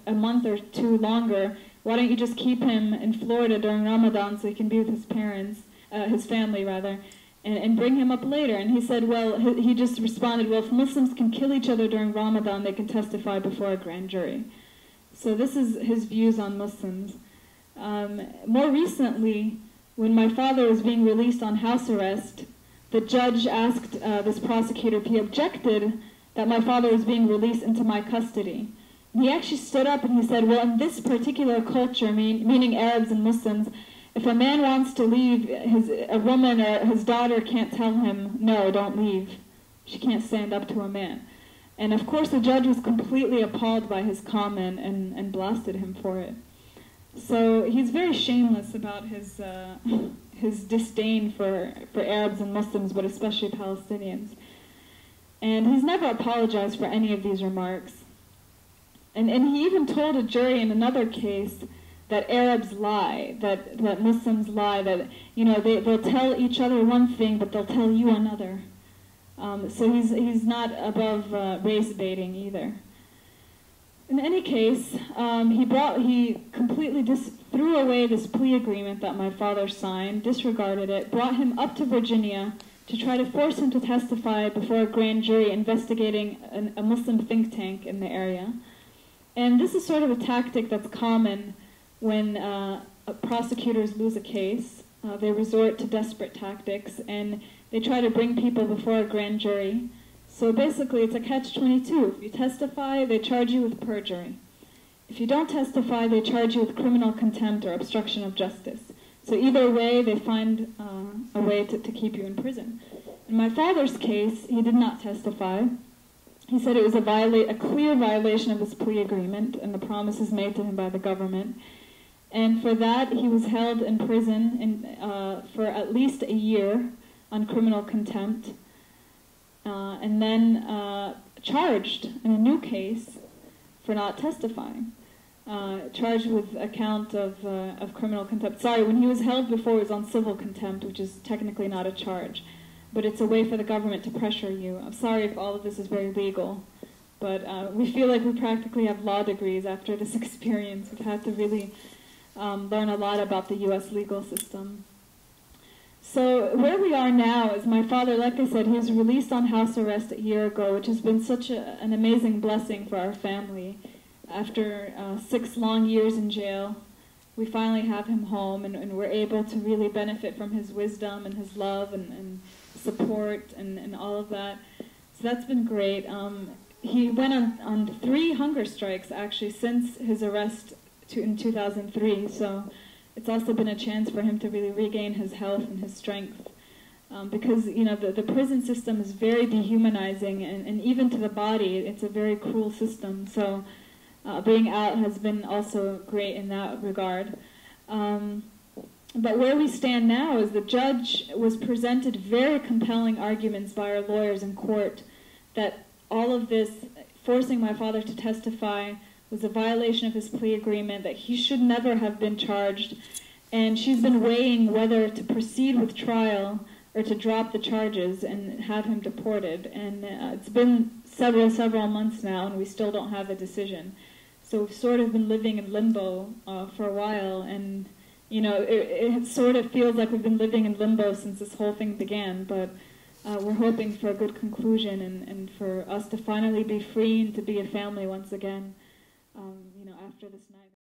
a month or two longer. Why don't you just keep him in Florida during Ramadan so he can be with his parents, his family rather, and bring him up later? And he said, well, he just responded, well, if Muslims can kill each other during Ramadan, they can testify before a grand jury. So this is his views on Muslims. More recently, when my father was being released on house arrest, the judge asked this prosecutor if he objected that my father was being released into my custody. And he actually stood up and he said, well, in this particular culture, meaning Arabs and Muslims, if a man wants to leave, a woman or his daughter can't tell him, no, don't leave. She can't stand up to a man. And of course the judge was completely appalled by his comment and blasted him for it. So he's very shameless about his disdain for Arabs and Muslims, but especially Palestinians. And he's never apologized for any of these remarks. And he even told a jury in another case that Arabs lie, that Muslims lie, that they'll tell each other one thing, but they'll tell you another. So he's not above race baiting either. In any case, he completely threw away this plea agreement that my father signed, disregarded it, brought him up to Virginia to try to force him to testify before a grand jury investigating a Muslim think tank in the area. And this is sort of a tactic that's common when prosecutors lose a case. They resort to desperate tactics, and they try to bring people before a grand jury. So basically, it's a catch-22. If you testify, they charge you with perjury. If you don't testify, they charge you with criminal contempt or obstruction of justice. So either way, they find a way to keep you in prison. In my father's case, he did not testify. He said it was a clear violation of his plea agreement and the promises made to him by the government. And for that, he was held in prison for at least a year on criminal contempt. And then charged in a new case for not testifying. Charged with a count of criminal contempt. Sorry, when he was held before, it was on civil contempt, which is technically not a charge. But it's a way for the government to pressure you. I'm sorry if all of this is very legal, but we feel like we practically have law degrees after this experience. We've had to really learn a lot about the U.S. legal system. So where we are now is my father, like I said, he was released on house arrest a year ago, which has been such an amazing blessing for our family. After 6 long years in jail, we finally have him home, and we're able to really benefit from his wisdom and his love and support and all of that. So that's been great. He went on 3 hunger strikes, actually, since his arrest in 2003. So it's also been a chance for him to really regain his health and his strength. Because, the prison system is very dehumanizing, and even to the body, it's a very cruel system. So being out has been also great in that regard. But where we stand now is the judge was presented very compelling arguments by our lawyers in court that all of this, forcing my father to testify, was a violation of his plea agreement, that he should never have been charged. And she's been weighing whether to proceed with trial or to drop the charges and have him deported. And it's been several months now, and we still don't have a decision. So we've sort of been living in limbo for a while, and it sort of feels like we've been living in limbo since this whole thing began, but we're hoping for a good conclusion and for us to finally be free and to be a family once again, after this night.